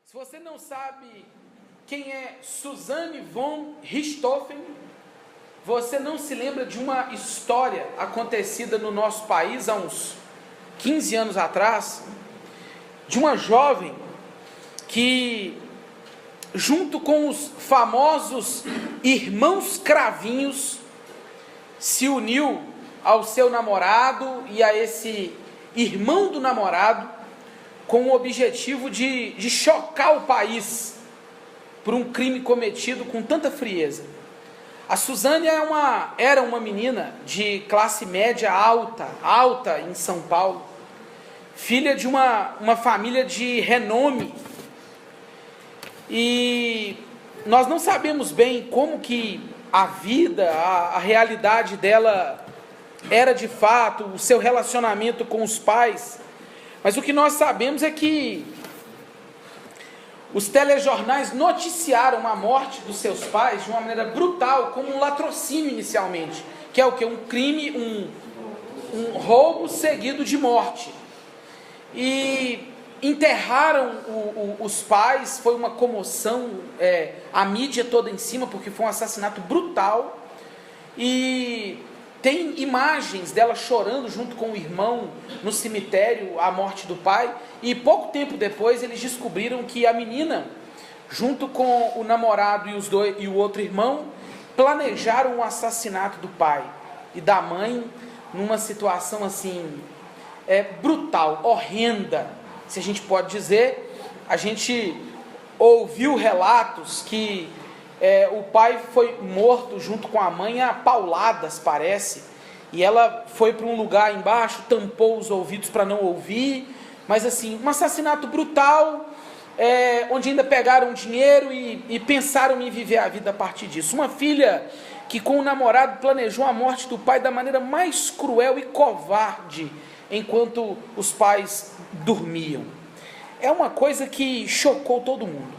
Se você não sabe quem é Suzanne von Richthofen, você não se lembra de uma história acontecida no nosso país há uns 15 anos atrás, de uma jovem que, junto com os famosos irmãos cravinhos, se uniu ao seu namorado e a esse irmão do namorado, com o objetivo de chocar o país por um crime cometido com tanta frieza. A Suzane era uma menina de classe média alta em São Paulo, filha de uma família de renome, e nós não sabemos bem como que a vida, a realidade dela era de fato, o seu relacionamento com os pais, mas o que nós sabemos é que os telejornais noticiaram a morte dos seus pais de uma maneira brutal, como um latrocínio inicialmente, que é o que? Um crime, um roubo seguido de morte. E enterraram os pais, foi uma comoção, a mídia toda em cima, porque foi um assassinato brutal, e tem imagens dela chorando junto com o irmão no cemitério, a morte do pai, e pouco tempo depois eles descobriram que a menina, junto com o namorado e o outro irmão, planejaram o assassinato do pai e da mãe, numa situação assim, brutal, horrenda, se a gente pode dizer. A gente ouviu relatos que o pai foi morto junto com a mãe a pauladas, parece, e ela foi para um lugar embaixo, tampou os ouvidos para não ouvir, mas assim, um assassinato brutal, onde ainda pegaram dinheiro e pensaram em viver a vida a partir disso. Uma filha que com o namorado planejou a morte do pai da maneira mais cruel e covarde, enquanto os pais dormiam. É uma coisa que chocou todo mundo.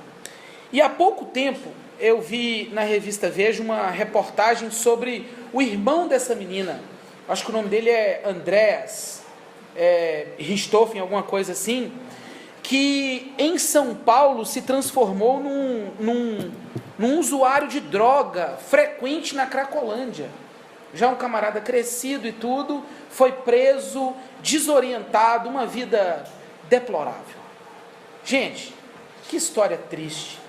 E há pouco tempo eu vi na revista Veja uma reportagem sobre o irmão dessa menina, acho que o nome dele é Andreas Richthofen, alguma coisa assim, que em São Paulo se transformou num usuário de droga frequente na Cracolândia. Já um camarada crescido e tudo, foi preso, desorientado, uma vida deplorável. Gente, que história triste.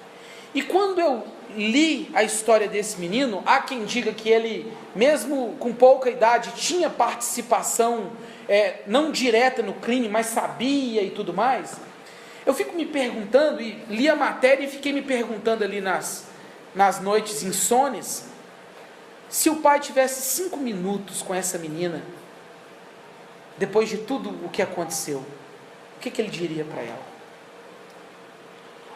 E quando eu li a história desse menino, há quem diga que ele, mesmo com pouca idade, tinha participação não direta no crime, mas sabia e tudo mais. Eu fico me perguntando, e li a matéria e fiquei me perguntando ali nas noites insones, se o pai tivesse 5 minutos com essa menina, depois de tudo o que aconteceu, o que ele diria para ela?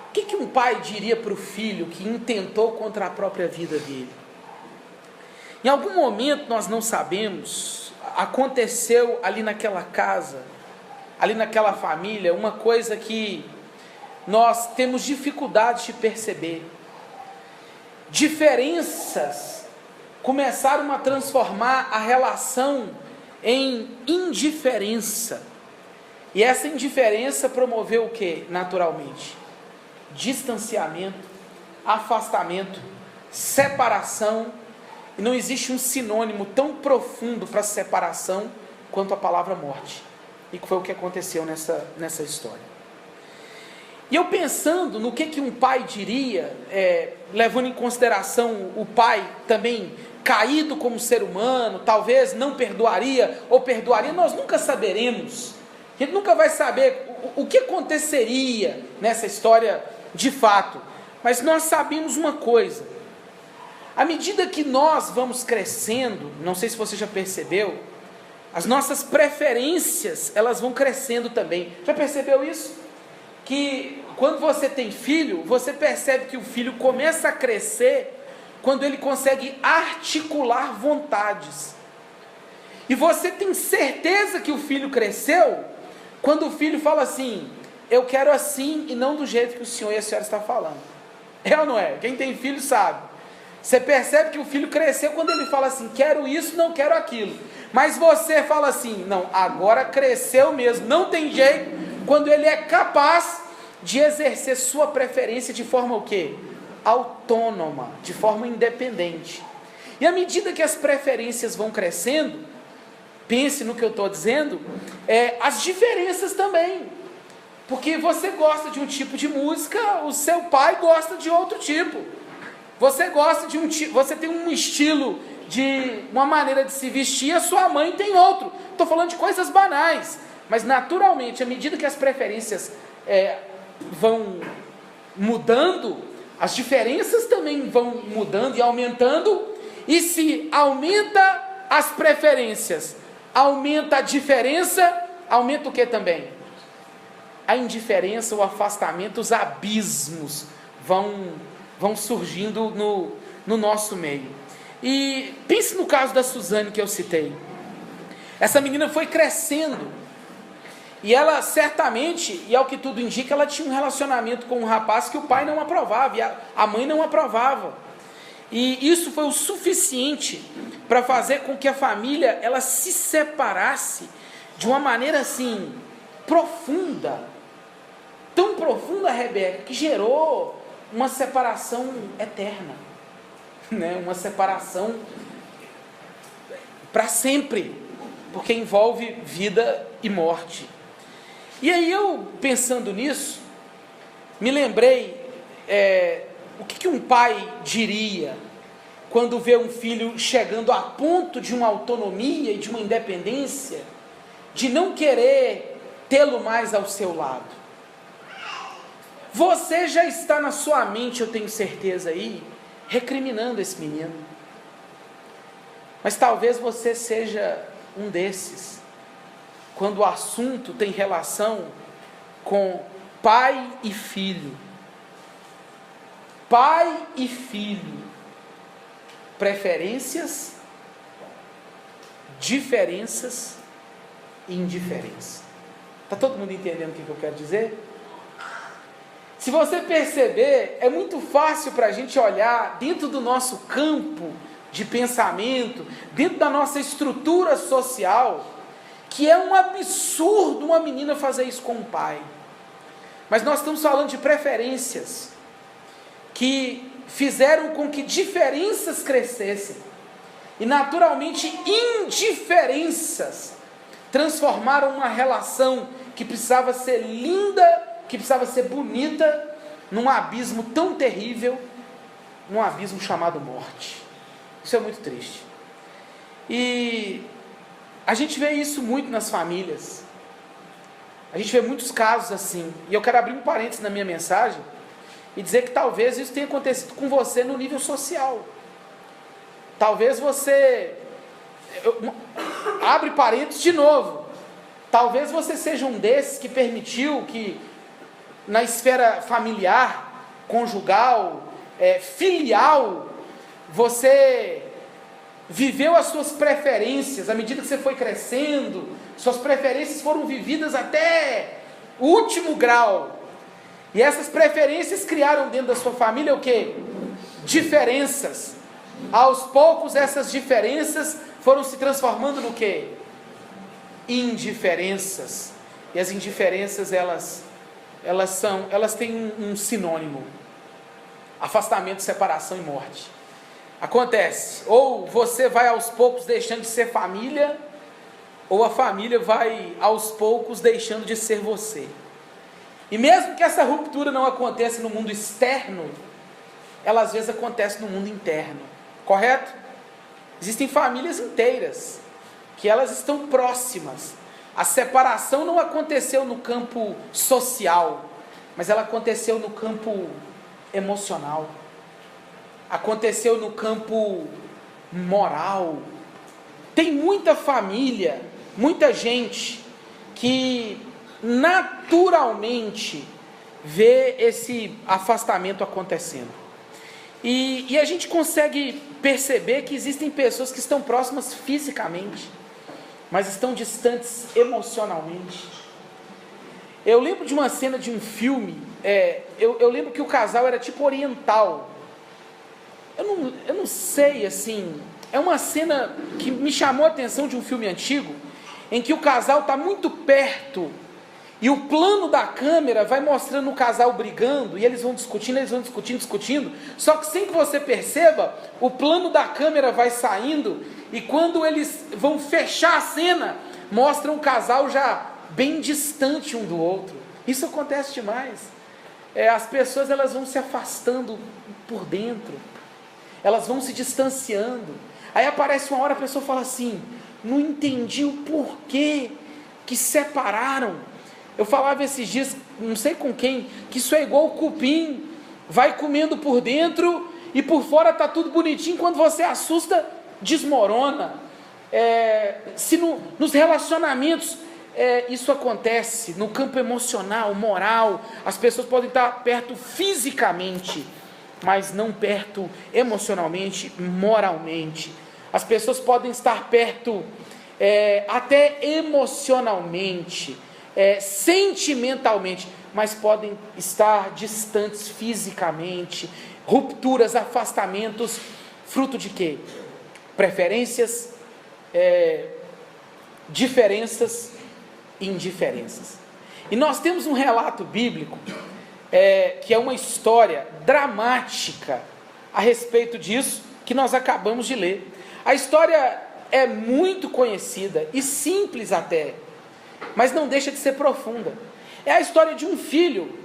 O que um pai diria para o filho que intentou contra a própria vida dele? Em algum momento, nós não sabemos, aconteceu ali naquela casa, ali naquela família, uma coisa que nós temos dificuldade de perceber. Diferenças começaram a transformar a relação em indiferença. E essa indiferença promoveu o que, naturalmente? Distanciamento, afastamento, separação, e não existe um sinônimo tão profundo para separação quanto a palavra morte, e que foi o que aconteceu nessa história. E eu pensando no que um pai diria, levando em consideração o pai também caído como ser humano, talvez não perdoaria ou perdoaria, nós nunca saberemos, a gente nunca vai saber o que aconteceria nessa história de fato, mas nós sabemos uma coisa: à medida que nós vamos crescendo, não sei se você já percebeu, as nossas preferências, elas vão crescendo também. Já percebeu isso? Que quando você tem filho, você percebe que o filho começa a crescer quando ele consegue articular vontades, e você tem certeza que o filho cresceu quando o filho fala assim: eu quero assim e não do jeito que o senhor e a senhora estão falando. É ou não é? Quem tem filho sabe. Você percebe que o filho cresceu quando ele fala assim: quero isso, não quero aquilo. Mas você fala assim: não, agora cresceu mesmo, não tem jeito, quando ele é capaz de exercer sua preferência de forma o quê? Autônoma, de forma independente. E à medida que as preferências vão crescendo, pense no que eu estou dizendo, as diferenças também. Porque você gosta de um tipo de música, o seu pai gosta de outro tipo. Você gosta de você tem um estilo de uma maneira de se vestir, a sua mãe tem outro. Estou falando de coisas banais, mas naturalmente, à medida que as preferências vão mudando, as diferenças também vão mudando e aumentando. E se aumenta as preferências, aumenta a diferença, aumenta o que também? A indiferença, o afastamento, os abismos vão surgindo no nosso meio. E pense no caso da Suzane que eu citei. Essa menina foi crescendo, e ela certamente, e ao que tudo indica, ela tinha um relacionamento com um rapaz que o pai não aprovava, e a mãe não aprovava. E isso foi o suficiente para fazer com que a família ela se separasse de uma maneira assim, profunda, tão profunda, Rebeca, que gerou uma separação eterna, né? Uma separação para sempre, porque envolve vida e morte. E aí eu, pensando nisso, me lembrei, o que um pai diria quando vê um filho chegando a ponto de uma autonomia e de uma independência, de não querer tê-lo mais ao seu lado. Você já está na sua mente, eu tenho certeza aí, recriminando esse menino. Mas talvez você seja um desses, quando o assunto tem relação com pai e filho. Pai e filho, preferências, diferenças e indiferença. Está todo mundo entendendo o que eu quero dizer? Se você perceber, é muito fácil para a gente olhar dentro do nosso campo de pensamento, dentro da nossa estrutura social, que é um absurdo uma menina fazer isso com o pai. Mas nós estamos falando de preferências que fizeram com que diferenças crescessem, e naturalmente indiferenças transformaram uma relação que precisava ser linda, que precisava ser bonita, num abismo tão terrível, num abismo chamado morte. Isso é muito triste. E a gente vê isso muito nas famílias. A gente vê muitos casos assim. E eu quero abrir um parênteses na minha mensagem e dizer que talvez isso tenha acontecido com você no nível social. Talvez você... abre parênteses de novo. Talvez você seja um desses que permitiu que na esfera familiar, conjugal, filial, você viveu as suas preferências. À medida que você foi crescendo, suas preferências foram vividas até o último grau. E essas preferências criaram dentro da sua família o quê? Diferenças. Aos poucos essas diferenças foram se transformando no quê? Indiferenças. E as indiferenças elas têm um sinônimo: afastamento, separação e morte. Acontece, ou você vai aos poucos deixando de ser família, ou a família vai aos poucos deixando de ser você. E mesmo que essa ruptura não aconteça no mundo externo, ela às vezes acontece no mundo interno, correto? Existem famílias inteiras que elas estão próximas. A separação não aconteceu no campo social, mas ela aconteceu no campo emocional, aconteceu no campo moral. Tem muita família, muita gente que naturalmente vê esse afastamento acontecendo. E a gente consegue perceber que existem pessoas que estão próximas fisicamente, mas estão distantes emocionalmente. Eu lembro de uma cena de um filme, eu lembro que o casal era tipo oriental. Eu não sei, assim, é uma cena que me chamou a atenção de um filme antigo, em que o casal está muito perto, E o plano da câmera vai mostrando o casal brigando, e eles vão discutindo, só que sem que você perceba, o plano da câmera vai saindo, e quando eles vão fechar a cena, mostra um casal já bem distante um do outro. Isso acontece demais. As pessoas, elas vão se afastando por dentro, elas vão se distanciando. Aí aparece uma hora, a pessoa fala assim: não entendi o porquê que separaram. Eu falava esses dias, não sei com quem, que isso é igual o cupim, vai comendo por dentro e por fora está tudo bonitinho, quando você assusta, desmorona. Nos relacionamentos isso acontece, no campo emocional, moral, as pessoas podem estar perto fisicamente, mas não perto emocionalmente, moralmente. As pessoas podem estar perto até emocionalmente, sentimentalmente, mas podem estar distantes fisicamente. Rupturas, afastamentos, fruto de quê? Preferências, diferenças e indiferenças. E nós temos um relato bíblico que é uma história dramática a respeito disso, que nós acabamos de ler. A história é muito conhecida e simples até, mas não deixa de ser profunda. É a história de um filho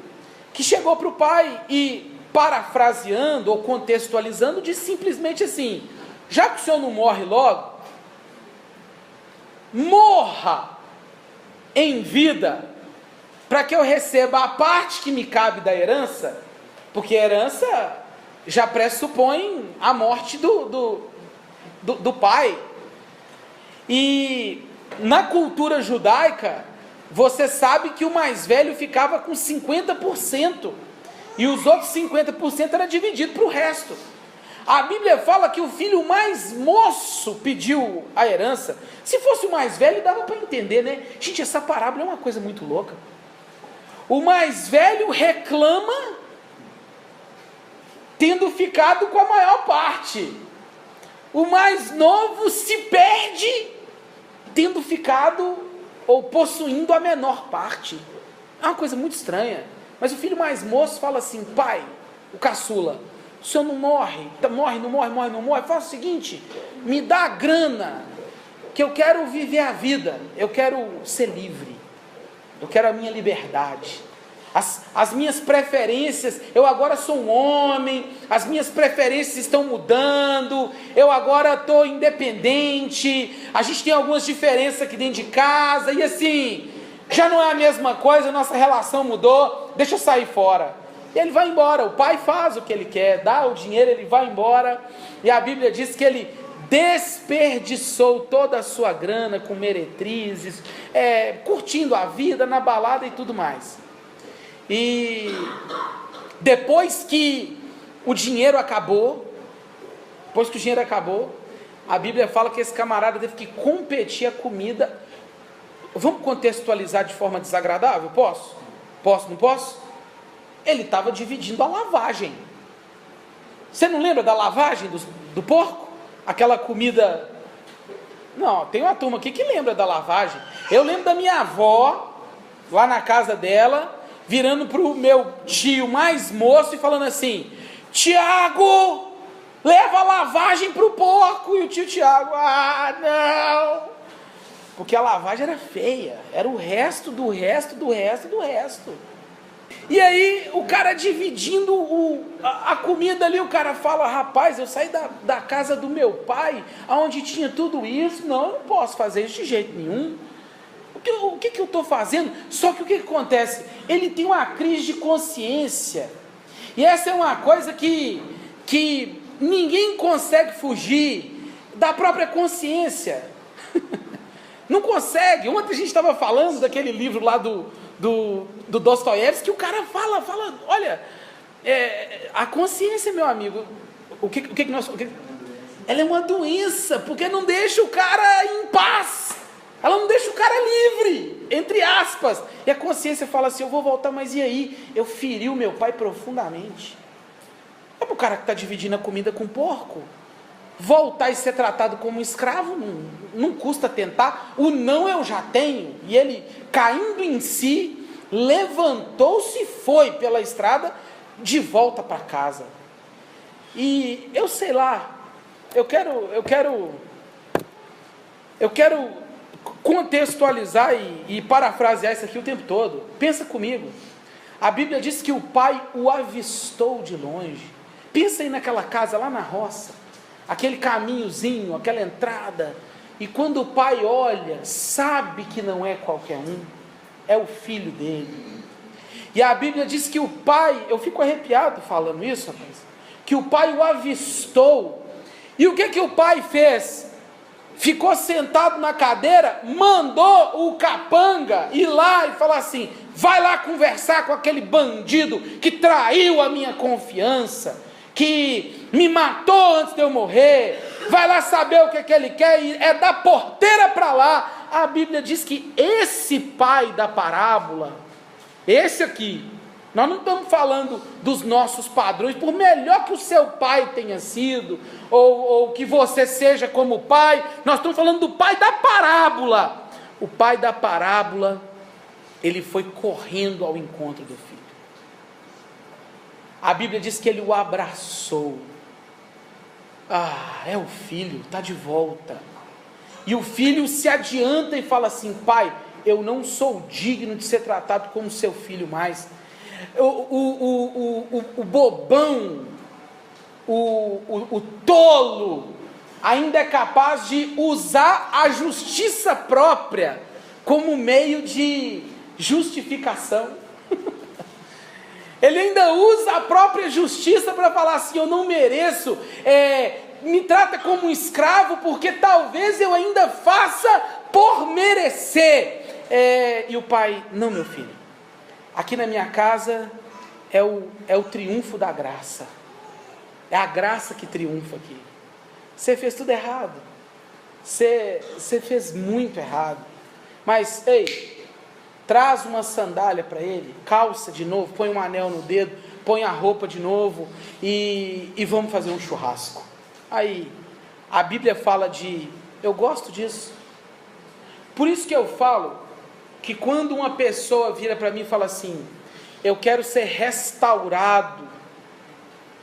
que chegou para o pai e, parafraseando ou contextualizando, disse simplesmente assim: já que o senhor não morre logo, morra em vida, para que eu receba a parte que me cabe da herança, porque a herança já pressupõe a morte do pai. E na cultura judaica, você sabe que o mais velho ficava com 50%, e os outros 50% era dividido para o resto. A Bíblia fala que o filho mais moço pediu a herança. Se fosse o mais velho, dava para entender, né? Gente, essa parábola é uma coisa muito louca. O mais velho reclama tendo ficado com a maior parte. O mais novo se perde tendo ficado ou possuindo a menor parte. É uma coisa muito estranha. Mas o filho mais moço fala assim: pai, o caçula, o senhor não morre, não morre, faz o seguinte, me dá a grana, que eu quero viver a vida, eu quero ser livre, eu quero a minha liberdade, as minhas preferências, eu agora sou um homem, as minhas preferências estão mudando, eu agora estou independente, a gente tem algumas diferenças aqui dentro de casa, e assim, já não é a mesma coisa, nossa relação mudou, deixa eu sair fora. E ele vai embora, o pai faz o que ele quer, dá o dinheiro, ele vai embora, e a Bíblia diz que ele desperdiçou toda a sua grana com meretrizes, curtindo a vida, na balada e tudo mais. E depois que o dinheiro acabou, a Bíblia fala que esse camarada teve que competir a comida. Vamos contextualizar de forma desagradável? Posso? Não posso? Ele estava dividindo a lavagem. Você não lembra da lavagem do porco? Aquela comida... Não, tem uma turma aqui que lembra da lavagem. Eu lembro da minha avó, lá na casa dela, virando para o meu tio mais moço e falando assim: Tiago, leva a lavagem para o porco. E o tio Tiago: ah, não, porque a lavagem era feia, era o resto do resto. E aí o cara dividindo a comida ali, o cara fala: rapaz, eu saí da casa do meu pai, onde tinha tudo isso, não, eu não posso fazer isso de jeito nenhum. O que eu estou fazendo? Só que o que acontece? Ele tem uma crise de consciência, e essa é uma coisa que ninguém consegue fugir da própria consciência. Não consegue. Ontem a gente estava falando daquele livro lá do Dostoiévski, que o cara fala, olha, a consciência, meu amigo, ela é uma doença, porque não deixa o cara em paz, ela não deixa o cara livre, entre aspas, e a consciência fala assim: eu vou voltar, mas e aí? Eu feri o meu pai profundamente. É para o cara que está dividindo a comida com porco voltar e ser tratado como um escravo, não custa tentar. O não eu já tenho, e ele caindo em si, levantou-se e foi pela estrada de volta para casa. E eu sei lá, eu quero contextualizar e parafrasear isso aqui o tempo todo. Pensa comigo. A Bíblia diz que o pai o avistou de longe. Pensa aí naquela casa lá na roça, aquele caminhozinho, aquela entrada, e quando o pai olha, sabe que não é qualquer um, é o filho dele. E a Bíblia diz que o pai, eu fico arrepiado falando isso, rapaz, que o pai o avistou. E o que o pai fez? Ficou sentado na cadeira, mandou o capanga ir lá e falar assim: vai lá conversar com aquele bandido que traiu a minha confiança, que me matou antes de eu morrer, vai lá saber o que ele quer, e é da porteira para lá. A Bíblia diz que esse pai da parábola, esse aqui, nós não estamos falando dos nossos padrões, por melhor que o seu pai tenha sido, ou que você seja como pai, nós estamos falando do pai da parábola. O pai da parábola, ele foi correndo ao encontro do filho. A Bíblia diz que ele o abraçou. É o filho, está de volta. E o filho se adianta e fala assim: pai, eu não sou digno de ser tratado como seu filho mais. O bobão, o tolo, ainda é capaz de usar a justiça própria como meio de justificação. Ele ainda usa a própria justiça para falar assim: eu não mereço, me trata como um escravo, porque talvez eu ainda faça por merecer. E o pai: não, meu filho, aqui na minha casa é o triunfo da graça, é a graça que triunfa aqui. Você fez tudo errado, você fez muito errado, mas ei, traz uma sandália para ele, calça de novo, põe um anel no dedo, põe a roupa de novo e vamos fazer um churrasco. Aí a Bíblia fala eu gosto disso. Por isso que eu falo que quando uma pessoa vira para mim e fala assim: eu quero ser restaurado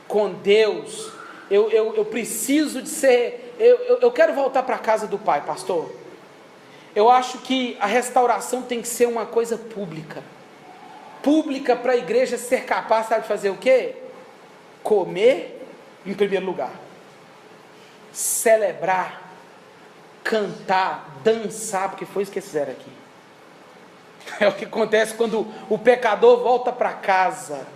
com Deus, eu preciso de ser, eu quero voltar para a casa do pai, pastor. Eu acho que a restauração tem que ser uma coisa pública para a igreja ser capaz, sabe, de fazer o quê? Comer em primeiro lugar, celebrar, cantar, dançar, porque foi isso que eles fizeram aqui. É o que acontece quando o pecador volta para casa,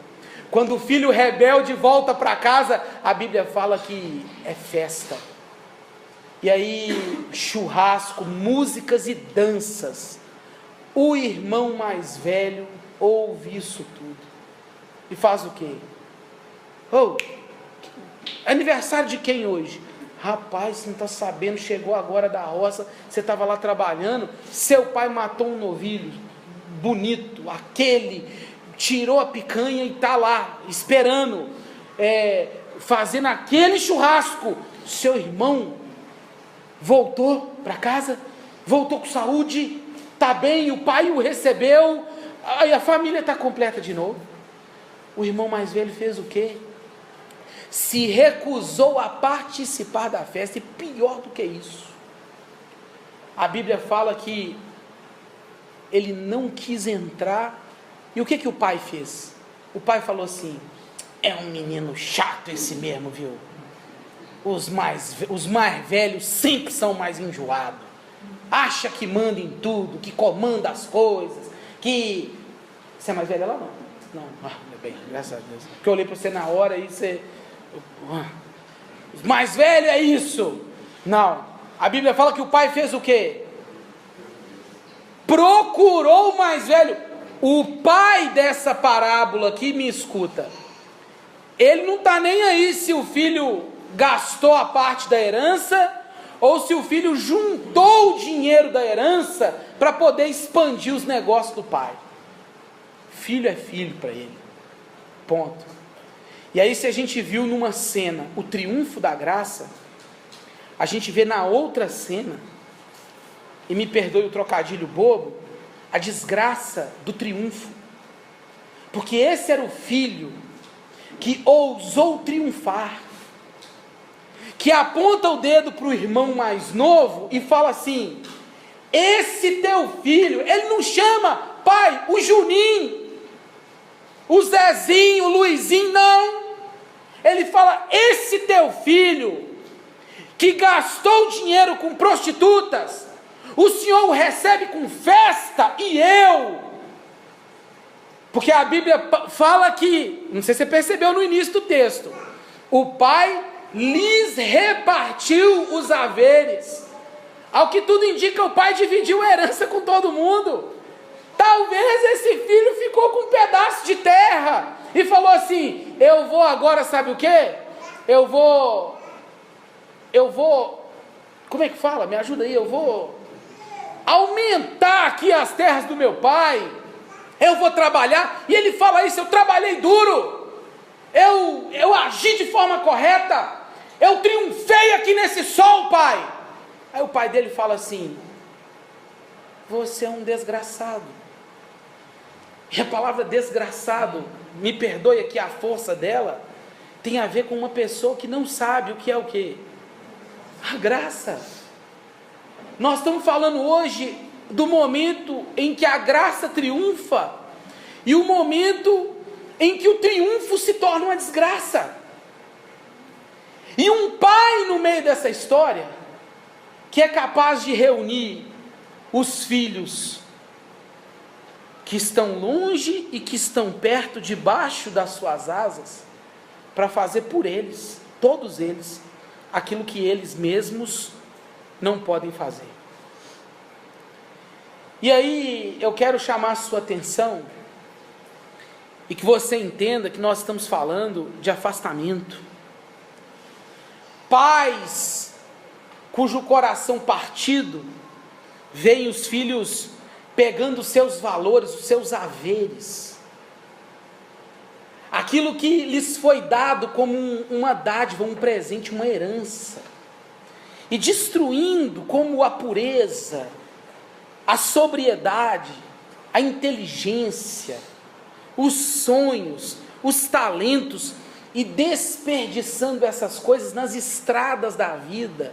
quando o filho rebelde volta para casa. A Bíblia fala que é festa, e aí churrasco, músicas e danças. O irmão mais velho ouve isso tudo e faz o quê? Aniversário de quem hoje? Rapaz, você não está sabendo, chegou agora da roça, você estava lá trabalhando, seu pai matou um novilho bonito, aquele, tirou a picanha e está lá, esperando, fazendo aquele churrasco. Seu irmão voltou para casa, voltou com saúde, está bem, o pai o recebeu, aí a família está completa de novo. O irmão mais velho fez o quê? Se recusou a participar da festa, e pior do que isso, a Bíblia fala que ele não quis entrar. E o que o pai fez? O pai falou assim: é um menino chato esse mesmo, viu? Os mais velhos sempre são mais enjoados, acha que manda em tudo, que comanda as coisas, que... Você é mais velha lá? Não, bem, graças a Deus, porque eu olhei para você na hora e você... Os mais velhos é isso. Não, a Bíblia fala que o pai fez o quê? Procurou o mais velho. O pai dessa parábola aqui, me escuta, ele não está nem aí se o filho gastou a parte da herança, ou se o filho juntou o dinheiro da herança para poder expandir os negócios do pai. Filho é filho para ele, ponto. E aí, se a gente viu numa cena o triunfo da graça, a gente vê na outra cena, e me perdoe o trocadilho bobo, a desgraça do triunfo. Porque esse era o filho que ousou triunfar, que aponta o dedo para o irmão mais novo e fala assim: esse teu filho, ele não chama, pai, o Juninho, o Zezinho, o Luizinho, não. Ele fala: esse teu filho, que gastou dinheiro com prostitutas, o Senhor o recebe com festa, e eu... Porque a Bíblia fala que, não sei se você percebeu no início do texto, o pai lhes repartiu os haveres. Ao que tudo indica, o pai dividiu a herança com todo mundo. Talvez esse filho ficou com um pedaço de terra e falou assim: eu vou agora, sabe o quê? Eu vou, como é que fala? Me ajuda aí. Eu vou aumentar aqui as terras do meu pai. Eu vou trabalhar. E ele fala isso: eu trabalhei duro, eu agi de forma correta, eu triunfei aqui nesse sol, pai. Aí o pai dele fala assim: você é um desgraçado. E a palavra desgraçado, me perdoe aqui a força dela, tem a ver com uma pessoa que não sabe o que é o quê? A graça. Nós estamos falando hoje do momento em que a graça triunfa e o momento em que o triunfo se torna uma desgraça. E um pai no meio dessa história, que é capaz de reunir os filhos que estão longe e que estão perto, debaixo das suas asas, para fazer por eles, todos eles, aquilo que eles mesmos não podem fazer. E aí eu quero chamar a sua atenção e que você entenda que nós estamos falando de afastamento. Pais cujo coração partido veem os filhos pegando os seus valores, os seus haveres, aquilo que lhes foi dado como uma dádiva, um presente, uma herança, e destruindo como a pureza, a sobriedade, a inteligência, os sonhos, os talentos, e desperdiçando essas coisas nas estradas da vida,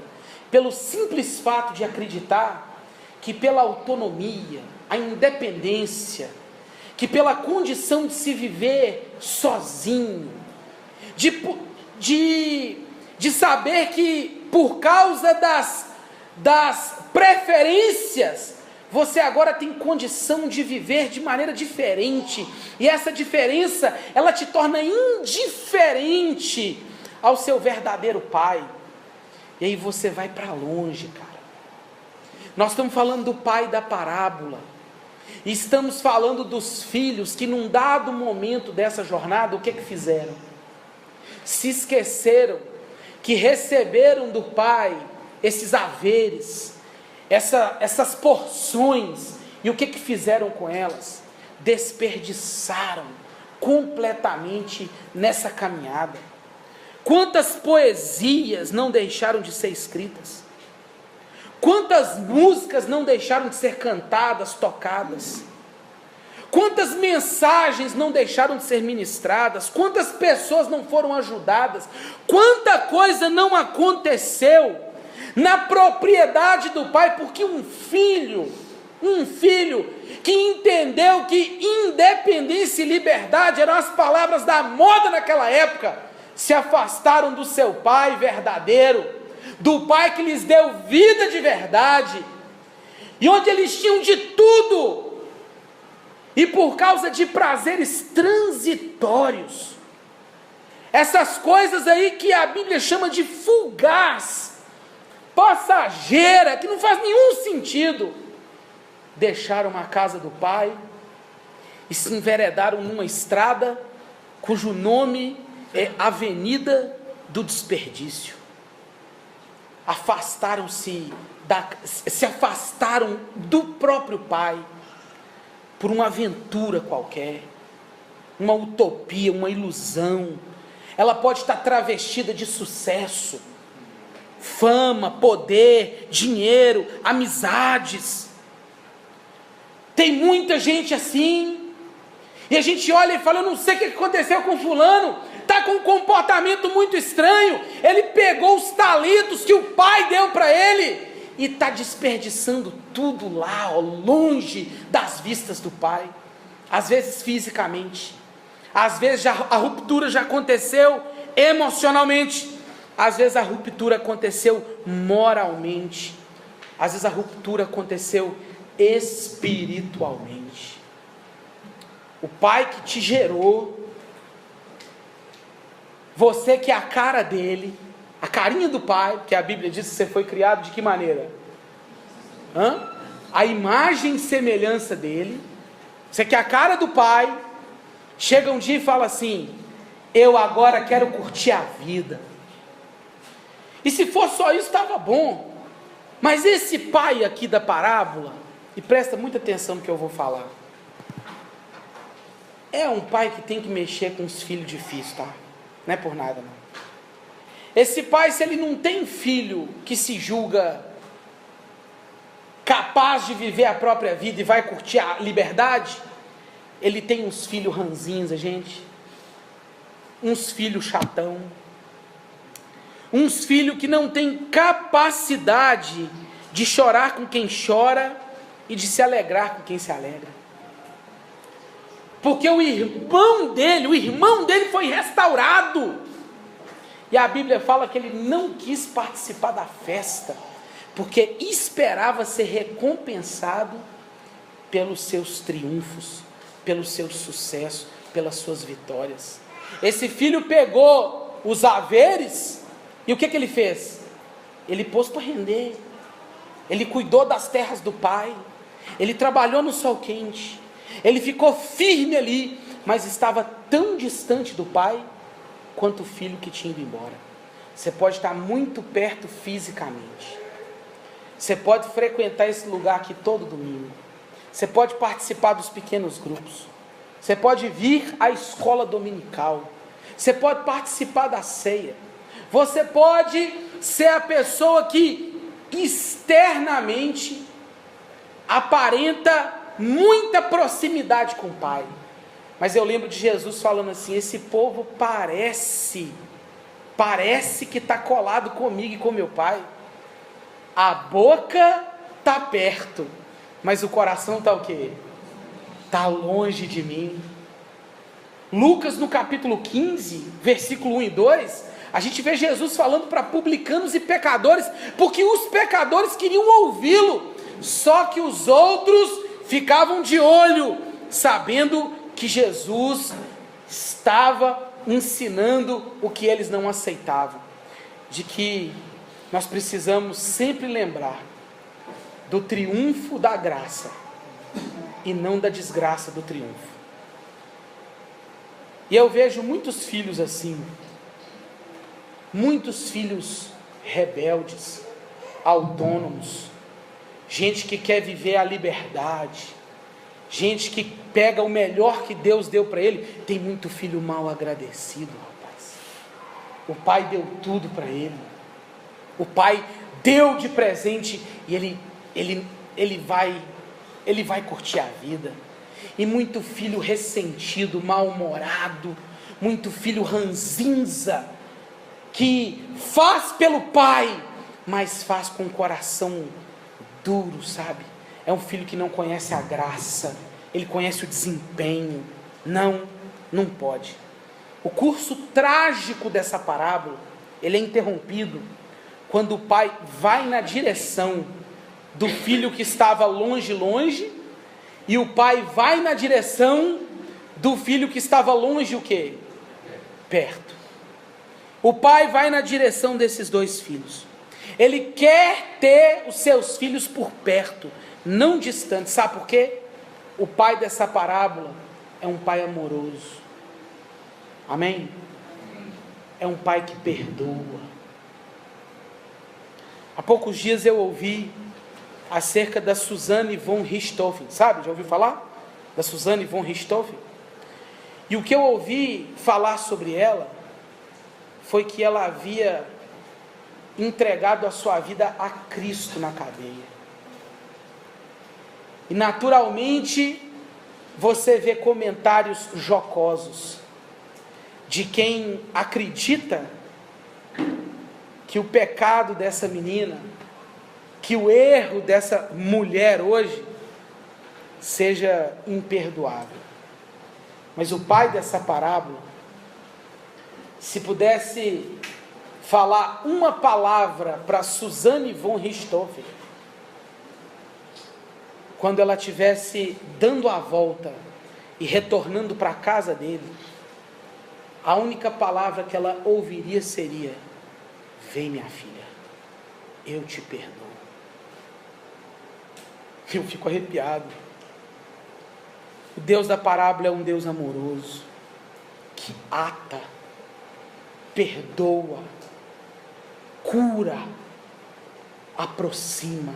pelo simples fato de acreditar que pela autonomia, a independência, que pela condição de se viver sozinho, de saber que por causa das preferências, você agora tem condição de viver de maneira diferente, e essa diferença, ela te torna indiferente ao seu verdadeiro pai, e aí você vai para longe, cara. Nós estamos falando do pai da parábola, e estamos falando dos filhos que num dado momento dessa jornada, o que fizeram? Se esqueceram que receberam do pai esses haveres, essas porções, e o que fizeram com elas? Desperdiçaram completamente nessa caminhada. Quantas poesias não deixaram de ser escritas? Quantas músicas não deixaram de ser cantadas, tocadas? Quantas mensagens não deixaram de ser ministradas? Quantas pessoas não foram ajudadas? Quanta coisa não aconteceu na propriedade do pai, porque um filho que entendeu que independência e liberdade eram as palavras da moda naquela época, se afastaram do seu pai verdadeiro, do pai que lhes deu vida de verdade, e onde eles tinham de tudo, e por causa de prazeres transitórios, essas coisas aí que a Bíblia chama de fugaz, passageira, que não faz nenhum sentido, deixaram a casa do pai e se enveredaram numa estrada cujo nome é Avenida do Desperdício. Se afastaram do próprio pai por uma aventura qualquer, uma utopia, uma ilusão. Ela pode estar travestida de sucesso, fama, poder, dinheiro, amizades. Tem muita gente assim, E a gente olha e fala, eu não sei o que aconteceu com fulano, está com um comportamento muito estranho, ele pegou os talentos que o pai deu para ele, e está desperdiçando tudo lá, ó, longe das vistas do pai, às vezes fisicamente, às vezes a ruptura já aconteceu emocionalmente, às vezes a ruptura aconteceu moralmente, às vezes a ruptura aconteceu espiritualmente. O pai que te gerou, você que é a cara dele, a carinha do pai, porque a Bíblia diz que você foi criado de que maneira? A imagem e semelhança dele, você que é a cara do pai, chega um dia e fala assim, eu agora quero curtir a vida. E se for só isso, estava bom. Mas esse pai aqui da parábola, e presta muita atenção no que eu vou falar, é um pai que tem que mexer com os filhos difíceis, tá? Não é por nada, não. Esse pai, se ele não tem filho que se julga capaz de viver a própria vida e vai curtir a liberdade, ele tem uns filhos ranzinhos, gente, uns filhos chatão, uns filhos que não tem capacidade de chorar com quem chora e de se alegrar com quem se alegra. Porque o irmão dele foi restaurado. E a Bíblia fala que ele não quis participar da festa, porque esperava ser recompensado pelos seus triunfos, pelo seu sucesso, pelas suas vitórias. Esse filho pegou os haveres, e o que ele fez? Ele pôs para render, ele cuidou das terras do pai, ele trabalhou no sol quente, ele ficou firme ali, mas estava tão distante do pai, quanto o filho que tinha ido embora. Você pode estar muito perto fisicamente, você pode frequentar esse lugar aqui todo domingo, você pode participar dos pequenos grupos, você pode vir à escola dominical, você pode participar da ceia, você pode ser a pessoa que externamente aparenta muita proximidade com o pai, mas eu lembro de Jesus falando assim, esse povo parece que está colado comigo e com meu pai, a boca está perto, mas o coração está o quê? Está longe de mim. Lucas no capítulo 15, versículo 1 e 2, a gente vê Jesus falando para publicanos e pecadores, porque os pecadores queriam ouvi-lo, só que os outros ficavam de olho, sabendo que Jesus estava ensinando o que eles não aceitavam, de que nós precisamos sempre lembrar do triunfo da graça e não da desgraça do triunfo. E eu vejo muitos filhos assim, muitos filhos rebeldes, autônomos, gente que quer viver a liberdade, gente que pega o melhor que Deus deu para ele. Tem muito filho mal agradecido, rapaz. O pai deu tudo para ele, o pai deu de presente e ele vai curtir a vida. E muito filho ressentido, mal-humorado, muito filho ranzinza, que faz pelo pai, mas faz com o coração duro, sabe? É um filho que não conhece a graça, ele conhece o desempenho. Não pode. O curso trágico dessa parábola, ele é interrompido quando o pai vai na direção do filho que estava longe, e o pai vai na direção do filho que estava longe, o quê? Perto. O pai vai na direção desses dois filhos. Ele quer ter os seus filhos por perto, não distante. Sabe por quê? O pai dessa parábola é um pai amoroso. Amém? É um pai que perdoa. Há poucos dias eu ouvi acerca da Suzanne von Richthofen. Sabe? Já ouviu falar? Da Suzanne von Richthofen? E o que eu ouvi falar sobre ela foi que ela havia entregado a sua vida a Cristo na cadeia. E naturalmente você vê comentários jocosos de quem acredita que o pecado dessa menina, que o erro dessa mulher hoje, seja imperdoável. Mas o pai dessa parábola, se pudesse falar uma palavra para Suzanne von Richthofen, quando ela estivesse dando a volta e retornando para a casa dele, a única palavra que ela ouviria seria: vem, minha filha, eu te perdoo. Eu fico arrepiado. O Deus da parábola é um Deus amoroso, que ata, perdoa, cura, aproxima,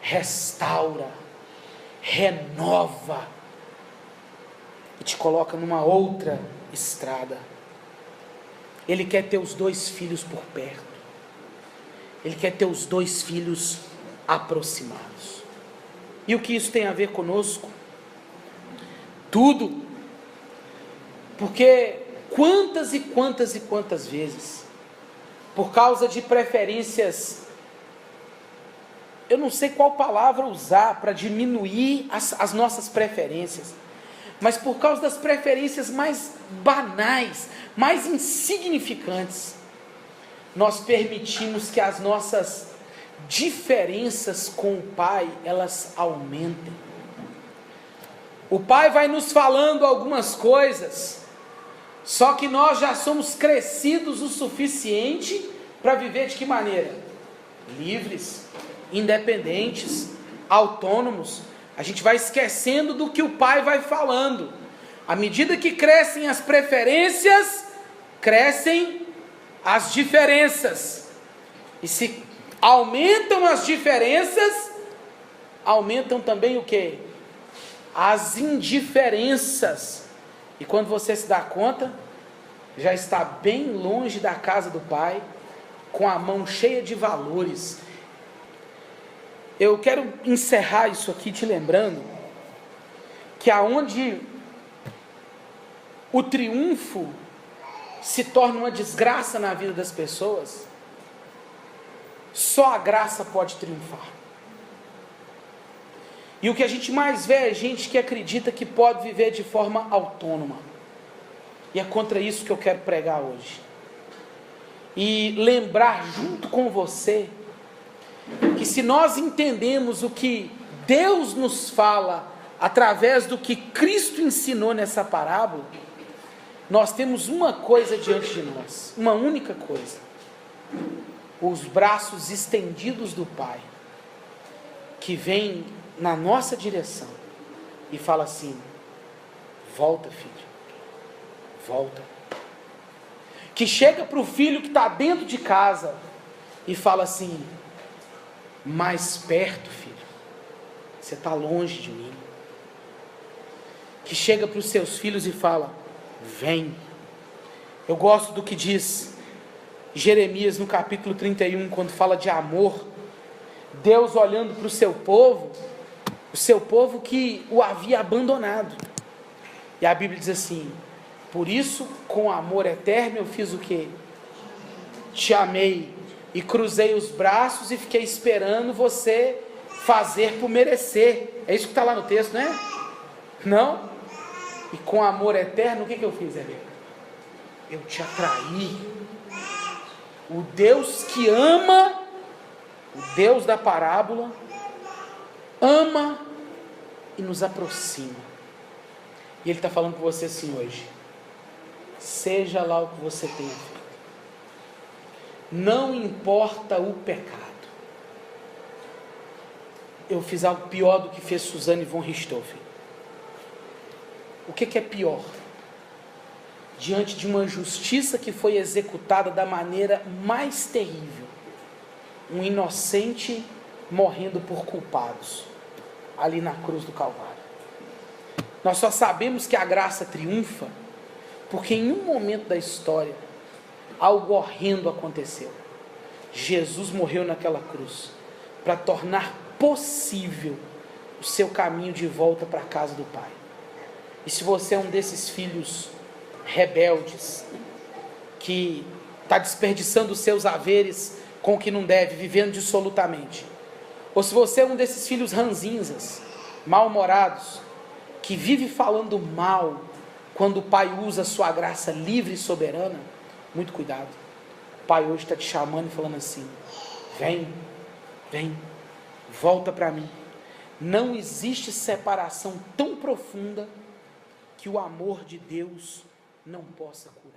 restaura, renova e te coloca numa outra estrada. Ele quer ter os dois filhos por perto. Ele quer ter os dois filhos aproximados. E o que isso tem a ver conosco? Tudo. Porque quantas e quantas vezes, por causa de preferências, eu não sei qual palavra usar para diminuir as nossas preferências, mas por causa das preferências mais banais, mais insignificantes, nós permitimos que as nossas diferenças com o Pai, elas aumentem. O Pai vai nos falando algumas coisas, só que nós já somos crescidos o suficiente para viver de que maneira? Livres, independentes, autônomos. A gente vai esquecendo do que o Pai vai falando. À medida que crescem as preferências, crescem as diferenças. E se aumentam as diferenças, aumentam também o quê? As indiferenças. E quando você se dá conta, já está bem longe da casa do Pai, com a mão cheia de valores. Eu quero encerrar isso aqui te lembrando que aonde o triunfo se torna uma desgraça na vida das pessoas, só a graça pode triunfar. E o que a gente mais vê é gente que acredita que pode viver de forma autônoma. E é contra isso que eu quero pregar hoje. E lembrar junto com você que se nós entendemos o que Deus nos fala através do que Cristo ensinou nessa parábola, nós temos uma coisa diante de nós, uma única coisa: os braços estendidos do Pai, que vem na nossa direção e fala assim: volta, filho, volta. Que chega para o filho que está dentro de casa e fala assim: mais perto, filho, você está longe de mim. Que chega para os seus filhos e fala: vem. Eu gosto do que diz Jeremias no capítulo 31, quando fala de amor. Deus olhando para o seu povo que o havia abandonado. E a Bíblia diz assim: por isso, com amor eterno, eu fiz o quê? Te amei e cruzei os braços e fiquei esperando você fazer por merecer. É isso que está lá no texto, né? Não? E com amor eterno, o que eu fiz, Rebecca? Eu te atraí. O Deus que ama, o Deus da parábola, ama e nos aproxima. E Ele está falando com você assim hoje: seja lá o que você tenha feito, não importa o pecado. Eu fiz algo pior do que fez Suzanne von Richthofen. O que é pior? Diante de uma justiça que foi executada da maneira mais terrível, um inocente morrendo por culpados, ali na cruz do Calvário. Nós só sabemos que a graça triunfa porque em um momento da história algo horrendo aconteceu. Jesus morreu naquela cruz para tornar possível o seu caminho de volta para a casa do Pai. E se você é um desses filhos rebeldes, que está desperdiçando os seus haveres com o que não deve, vivendo dissolutamente, ou se você é um desses filhos ranzinzas, mal-humorados, que vive falando mal quando o Pai usa a sua graça livre e soberana, muito cuidado. O Pai hoje está te chamando e falando assim: vem, volta para mim. Não existe separação tão profunda que o amor de Deus não possa curar.